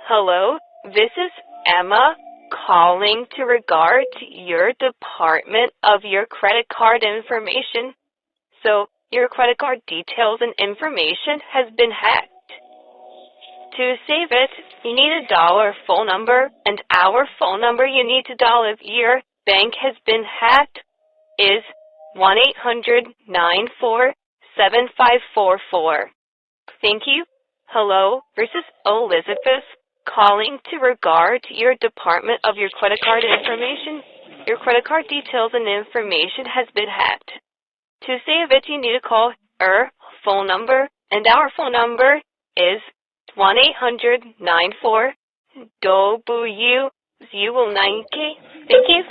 Hello, this is Emma calling to regard your department of your credit card information. So, your credit card details and information has been hacked. To save it, you need to dial our phone number, and our phone number you need to dial if your bank has been hacked is 1-800-947-544. Thank you. Hello, this is Elizabeth calling to regard your department of your credit card information. Your credit card details and information has been hacked. To save it, you need to call our phone number, and our phone number is 1-800-94-W09K. Thank you.